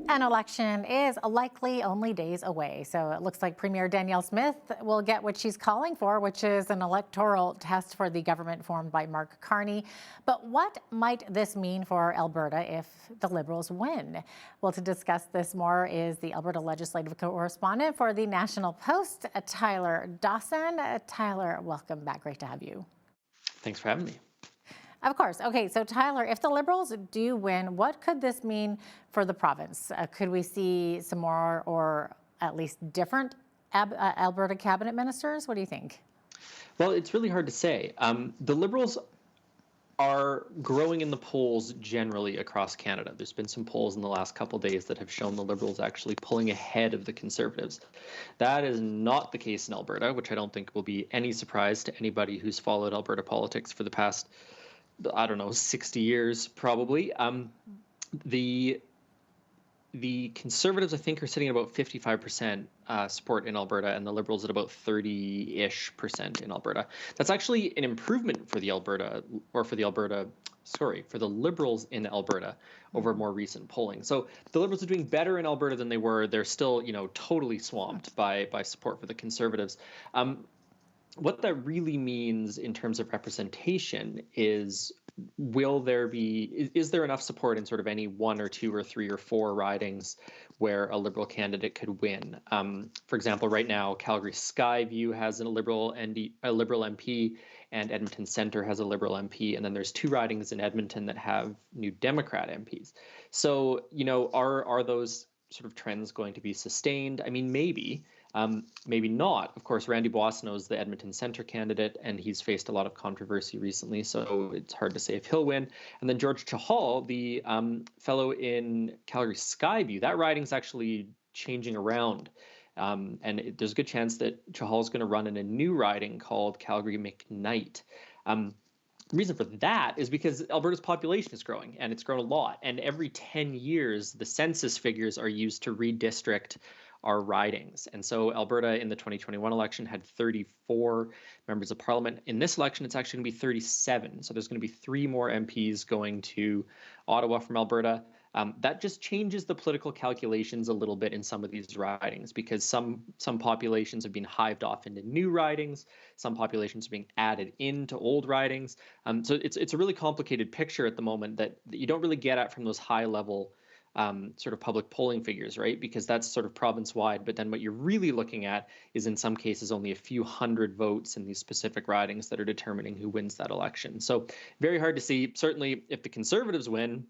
An election is likely only days away, so it looks like Premier Danielle Smith will get what she's calling for, which is an electoral test for the government formed by Mark Carney. But what might this mean for Alberta if the Liberals win? Well, to discuss this more is the Alberta legislative correspondent for the National Post, Tyler Dawson. Tyler, welcome back. Great to have you. Thanks for having me. Of course. Okay, so Tyler, if the Liberals do win, what could this mean for the province? Could we see some more or at least different Alberta cabinet ministers? What do you think? Well, it's really hard to say. The Liberals are growing in the polls generally across Canada. There's been some polls in the last couple of days that have shown the Liberals actually pulling ahead of the Conservatives. That is not the case in Alberta, which I don't think will be any surprise to anybody who's followed Alberta politics for the past 60 years probably. The Conservatives, I think, are sitting at about 55% support in Alberta, and the Liberals at about 30-ish% in Alberta. That's actually an improvement for the Liberals in Alberta over more recent polling. So the Liberals are doing better in Alberta than they were. They're still, totally swamped by support for the Conservatives. What that really means in terms of representation is, is there enough support in sort of any one or two or three or four ridings where a Liberal candidate could win? For example, right now, Calgary Skyview has a Liberal MP, and Edmonton Centre has a Liberal MP, and then there's two ridings in Edmonton that have New Democrat MPs. So, are those sort of trends going to be sustained? I mean, maybe. Maybe not. Of course, Randy Boissonneau is the Edmonton Centre candidate, and he's faced a lot of controversy recently, so it's hard to say if he'll win. And then George Chahal, the fellow in Calgary Skyview, that riding's actually changing around. There's a good chance that Chahal's going to run in a new riding called Calgary McKnight. The reason for that is because Alberta's population is growing, and it's grown a lot. And every 10 years, the census figures are used to redistrict our ridings. And so Alberta in the 2021 election had 34 members of parliament. In this election, it's actually going to be 37. So there's going to be 3 more MPs going to Ottawa from Alberta. That just changes the political calculations a little bit in some of these ridings, because some populations have been hived off into new ridings, some populations are being added into old ridings. So it's a really complicated picture at the moment that you don't really get at from those high level sort of public polling figures, right? Because that's sort of province-wide. But then what you're really looking at is, in some cases, only a few hundred votes in these specific ridings that are determining who wins that election. So very hard to see. Certainly, if the Conservatives win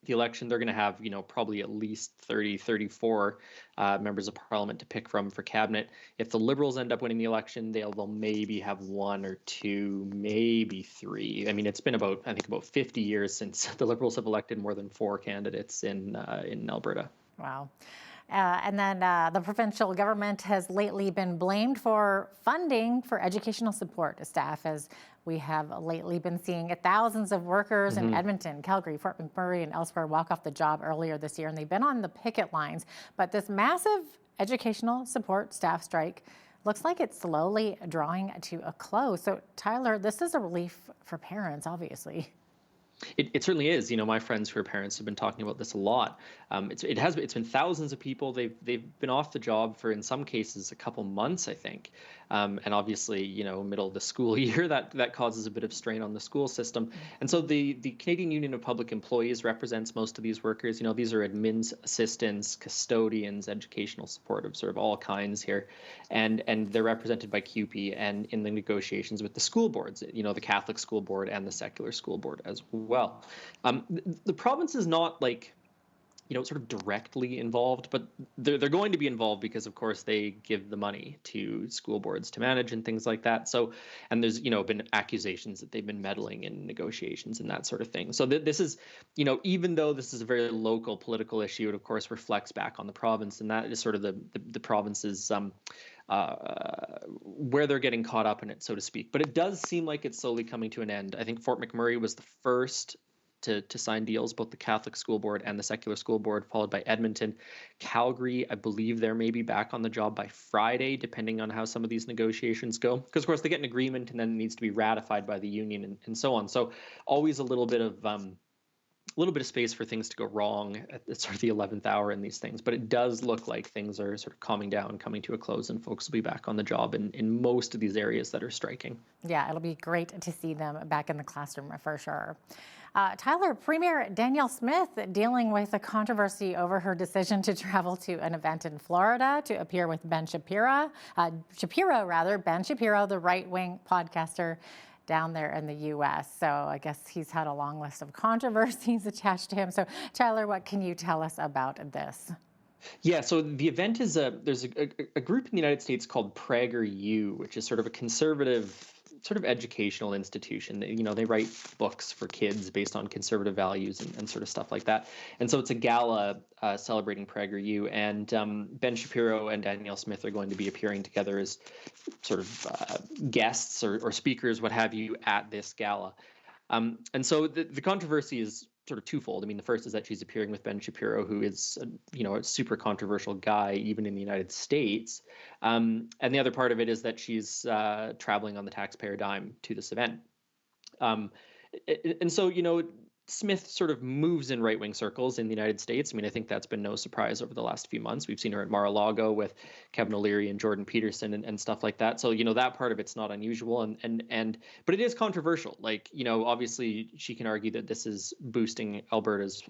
the election, they're going to have, probably at least 30, 34 members of parliament to pick from for cabinet. If the Liberals end up winning the election, they'll maybe have 1 or 2, maybe 3. I mean, it's been about 50 years since the Liberals have elected more than 4 candidates in Alberta. Wow. And then the provincial government has lately been blamed for funding for educational support staff, as we have lately been seeing thousands of workers in Edmonton, Calgary, Fort McMurray, and elsewhere walk off the job earlier this year, and they've been on the picket lines. But this massive educational support staff strike looks like it's slowly drawing to a close. So, Tyler, this is a relief for parents, obviously. It certainly is. My friends who are parents have been talking about this a lot. It's been thousands of people. They've been off the job for, in some cases, a couple months, I think. And obviously, middle of the school year, that causes a bit of strain on the school system. And so the Canadian Union of Public Employees represents most of these workers. These are admins, assistants, custodians, educational support of sort of all kinds here, and they're represented by CUPE and in the negotiations with the school boards. The Catholic School Board and the Secular School Board as well. The province is not sort of directly involved, but they're going to be involved because, of course, they give the money to school boards to manage and things like that. So, and there's, been accusations that they've been meddling in negotiations and that sort of thing. So this is, even though this is a very local political issue, it, of course, reflects back on the province. And that is sort of the province's where they're getting caught up in it, so to speak. But it does seem like it's slowly coming to an end. I think Fort McMurray was the first to sign deals, both the Catholic School Board and the Secular School Board, followed by Edmonton. Calgary, I believe they're maybe back on the job by Friday, depending on how some of these negotiations go. Because, of course, they get an agreement and then it needs to be ratified by the union and so on. So always a little bit of little bit of space for things to go wrong at sort of the 11th hour in these things, but it does look like things are sort of calming down, coming to a close, and folks will be back on the job in most of these areas that are striking. Yeah, it'll be great to see them back in the classroom for sure. Tyler, Premier Danielle Smith dealing with a controversy over her decision to travel to an event in Florida to appear with Ben Shapiro, Ben Shapiro, the right-wing podcaster down there in the U.S. So I guess he's had a long list of controversies attached to him. So Tyler, what can you tell us about this? Yeah, so the event is there's a group in the United States called PragerU, which is sort of a conservative sort of educational institution. They write books for kids based on conservative values and sort of stuff like that. And so it's a gala celebrating PragerU, and Ben Shapiro and Danielle Smith are going to be appearing together as sort of guests or speakers, what have you, at this gala. And so the controversy is sort of twofold. I mean, the first is that she's appearing with Ben Shapiro, who is, a super controversial guy, even in the United States. And the other part of it is that she's traveling on the taxpayer dime to this event. And so, Smith sort of moves in right-wing circles in the United States. I mean, I think that's been no surprise over the last few months. We've seen her at Mar-a-Lago with Kevin O'Leary and Jordan Peterson and stuff like that. So, that part of it's not unusual. But it is controversial. Like, obviously she can argue that this is boosting Alberta's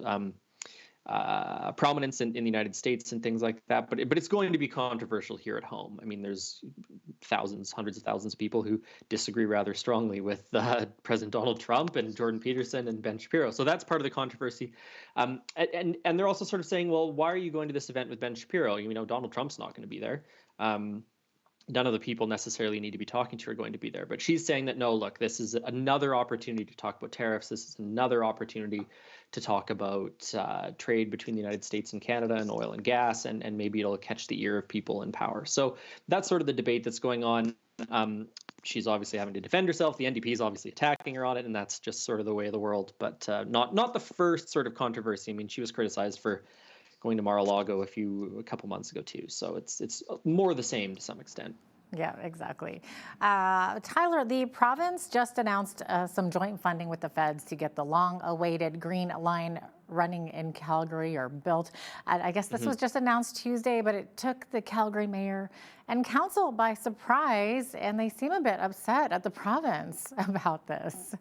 prominence in the United States and things like that. But it's going to be controversial here at home. I mean, there's hundreds of thousands of people who disagree rather strongly with President Donald Trump and Jordan Peterson and Ben Shapiro. So that's part of the controversy. And they're also sort of saying, well, why are you going to this event with Ben Shapiro? Donald Trump's not going to be there. None of the people necessarily need to be talking to her are going to be there. But she's saying that, no, look, this is another opportunity to talk about tariffs. This is another opportunity to talk about trade between the United States and Canada and oil and gas, and maybe it'll catch the ear of people in power. So that's sort of the debate that's going on. She's obviously having to defend herself. The NDP is obviously attacking her on it, and that's just sort of the way of the world. But not the first sort of controversy. I mean, she was criticized for going to Mar-a-Lago a couple months ago too. So it's more the same to some extent. Yeah, exactly. Tyler, the province just announced some joint funding with the feds to get the long-awaited Green Line running in Calgary, or built. I guess this was just announced Tuesday, but it took the Calgary mayor and council by surprise, and they seem a bit upset at the province about this.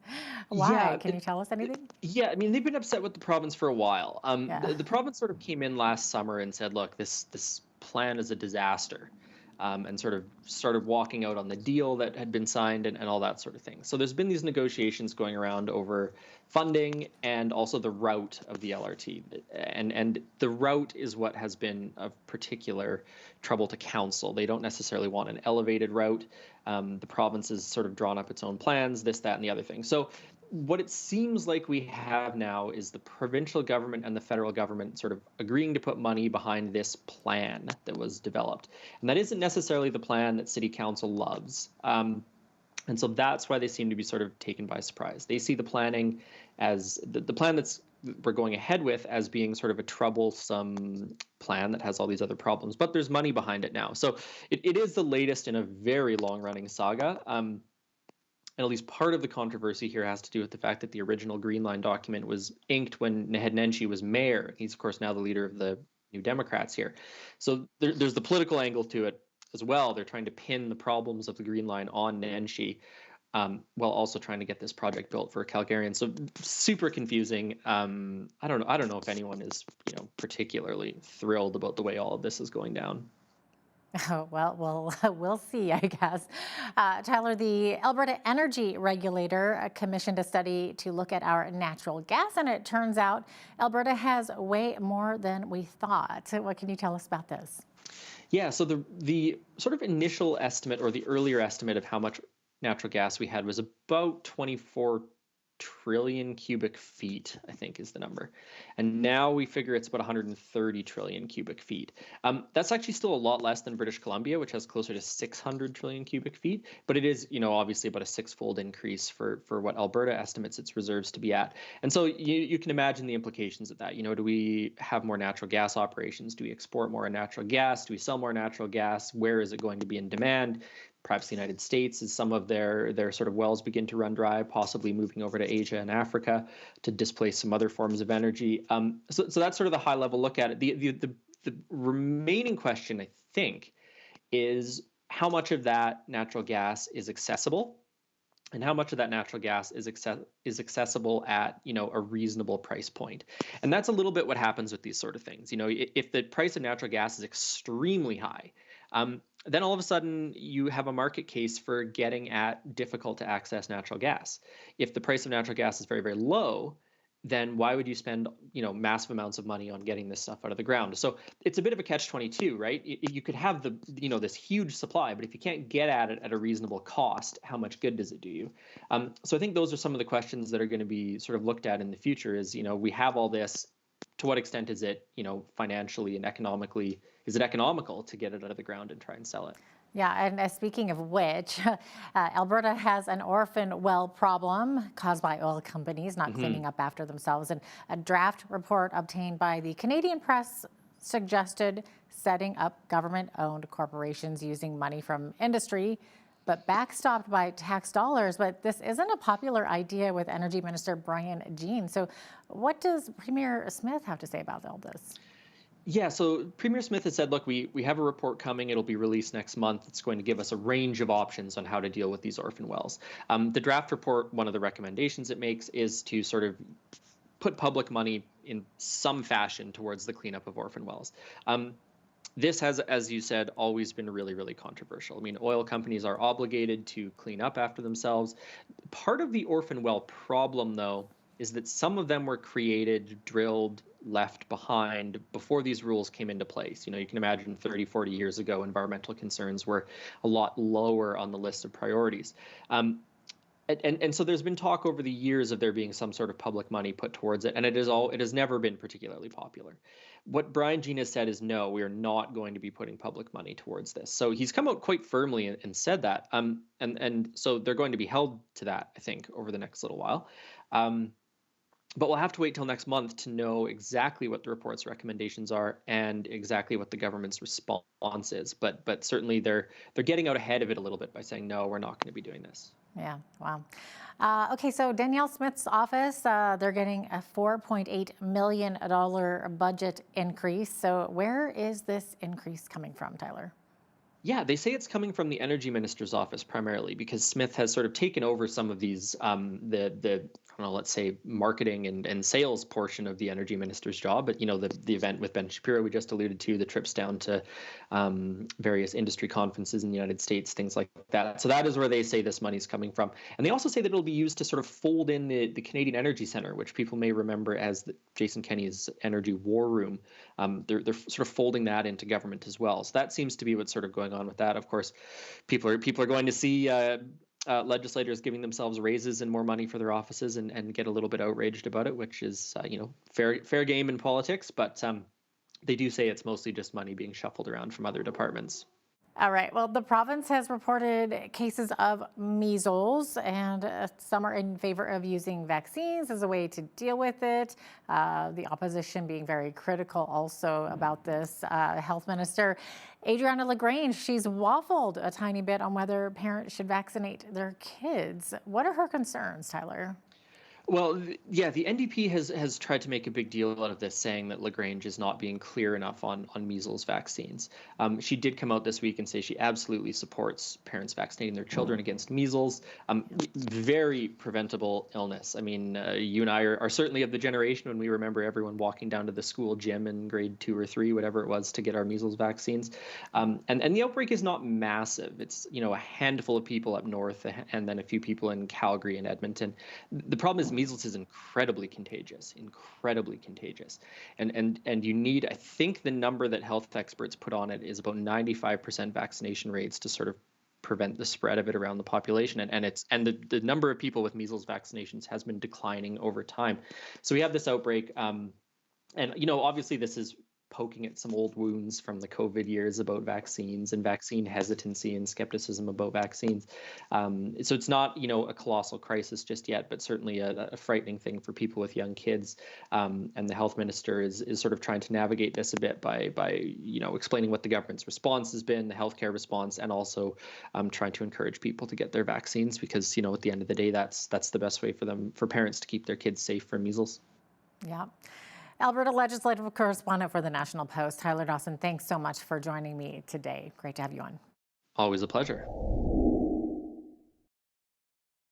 Why? Yeah, Can you tell us anything? Yeah, I mean, they've been upset with the province for a while. The province sort of came in last summer and said, look, this plan is a disaster. And sort of started walking out on the deal that had been signed and all that sort of thing. So there's been these negotiations going around over funding and also the route of the LRT. And the route is what has been of particular trouble to council. They don't necessarily want an elevated route. The province has sort of drawn up its own plans, this, that, and the other thing. So what it seems like we have now is the provincial government and the federal government sort of agreeing to put money behind this plan that was developed. And that isn't necessarily the plan that City Council loves. And so that's why they seem to be sort of taken by surprise. They see the planning as the plan we're going ahead with as being sort of a troublesome plan that has all these other problems, but there's money behind it now. So it is the latest in a very long-running saga. And at least part of the controversy here has to do with the fact that the original Green Line document was inked when Naheed Nenshi was mayor. He's, of course, now the leader of the New Democrats here. So there's the political angle to it as well. They're trying to pin the problems of the Green Line on Nenshi, while also trying to get this project built for Calgarians. So super confusing. I don't know if anyone is particularly thrilled about the way all of this is going down. Oh, well, we'll see, I guess. Tyler, the Alberta Energy Regulator commissioned a study to look at our natural gas, and it turns out Alberta has way more than we thought. What can you tell us about this? Yeah, so the sort of initial estimate, or the earlier estimate of how much natural gas we had, was about 24 trillion cubic feet, I think is the number. And now we figure it's about 130 trillion cubic feet. That's actually still a lot less than British Columbia, which has closer to 600 trillion cubic feet. But it is, obviously about a six-fold increase for what Alberta estimates its reserves to be at. And so you can imagine the implications of that. Do we have more natural gas operations? Do we export more natural gas? Do we sell more natural gas? Where is it going to be in demand? perhaps the United States, as some of their sort of wells begin to run dry, possibly moving over to Asia and Africa to displace some other forms of energy. So that's sort of the high level look at it. The remaining question, I think, is how much of that natural gas is accessible, and how much of that natural gas is accessible at a reasonable price point. And that's a little bit what happens with these sort of things. If the price of natural gas is extremely high, then all of a sudden you have a market case for getting at difficult to access natural gas. If the price of natural gas is very, very low, then why would you spend massive amounts of money on getting this stuff out of the ground? So it's a bit of a catch-22, right? You could have this huge supply, but if you can't get at it at a reasonable cost, how much good does it do you? So I think those are some of the questions that are going to be sort of looked at in the future. Is we have all this. To what extent is it financially and economically, is it economical to get it out of the ground and try and sell it? Yeah, and speaking of which, Alberta has an orphan well problem caused by oil companies not cleaning up after themselves. And a draft report obtained by the Canadian press suggested setting up government-owned corporations using money from industry, but backstopped by tax dollars. But this isn't a popular idea with Energy Minister Brian Jean. So what does Premier Smith have to say about all this? Yeah, so Premier Smith has said, look, we have a report coming. It'll be released next month. It's going to give us a range of options on how to deal with these orphan wells. The draft report, one of the recommendations it makes is to sort of put public money in some fashion towards the cleanup of orphan wells. This has, as you said, always been really, really controversial. I mean, oil companies are obligated to clean up after themselves. Part of the orphan well problem, though, is that some of them were created, drilled, left behind before these rules came into place. You can imagine 30, 40 years ago, environmental concerns were a lot lower on the list of priorities. And so there's been talk over the years of there being some sort of public money put towards it, and it has never been particularly popular. What Brian Jean has said is, no, we are not going to be putting public money towards this. So he's come out quite firmly and said that. And so they're going to be held to that, I think, over the next little while. But we'll have to wait till next month to know exactly what the report's recommendations are and exactly what the government's response is. But certainly they're getting out ahead of it a little bit by saying, no, we're not going to be doing this. Yeah, wow. Okay, so Danielle Smith's office, they're getting a $4.8 million budget increase. So where is this increase coming from, Tyler? Yeah, they say it's coming from the energy minister's office primarily because Smith has sort of taken over some of these, I don't know, let's say marketing and sales portion of the energy minister's job. But, the event with Ben Shapiro we just alluded to, the trips down to various industry conferences in the United States, things like that. So that is where they say this money's coming from. And they also say that it'll be used to sort of fold in the Canadian Energy Centre, which people may remember as Jason Kenney's energy war room. They're sort of folding that into government as well. So that seems to be what's sort of going on with that. Of course, people are going to see legislators giving themselves raises and more money for their offices and get a little bit outraged about it, which is fair game in politics. But they do say it's mostly just money being shuffled around from other departments. All right. Well, the province has reported cases of measles, and some are in favor of using vaccines as a way to deal with it. The opposition being very critical also about this. Health Minister Adriana LaGrange, she's waffled a tiny bit on whether parents should vaccinate their kids. What are her concerns, Tyler? Well, yeah, the NDP has tried to make a big deal out of this, saying that LaGrange is not being clear enough on measles vaccines. She did come out this week and say she absolutely supports parents vaccinating their children against measles. Very preventable illness. I mean, you and I are certainly of the generation when we remember everyone walking down to the school gym in grade 2 or 3, whatever it was, to get our measles vaccines. And the outbreak is not massive. It's, a handful of people up north and then a few people in Calgary and Edmonton. The problem is measles is incredibly contagious. And you need, I think the number that health experts put on it is about 95% vaccination rates to sort of prevent the spread of it around the population. And the number of people with measles vaccinations has been declining over time. So we have this outbreak. And, obviously this is poking at some old wounds from the COVID years about vaccines and vaccine hesitancy and skepticism about vaccines. So it's not, a colossal crisis just yet, but certainly a frightening thing for people with young kids. And the health minister is sort of trying to navigate this a bit by explaining what the government's response has been, the healthcare response, and also trying to encourage people to get their vaccines because, at the end of the day, that's the best way for parents to keep their kids safe from measles. Yeah. Alberta legislative correspondent for the National Post, Tyler Dawson, thanks so much for joining me today. Great to have you on. Always a pleasure.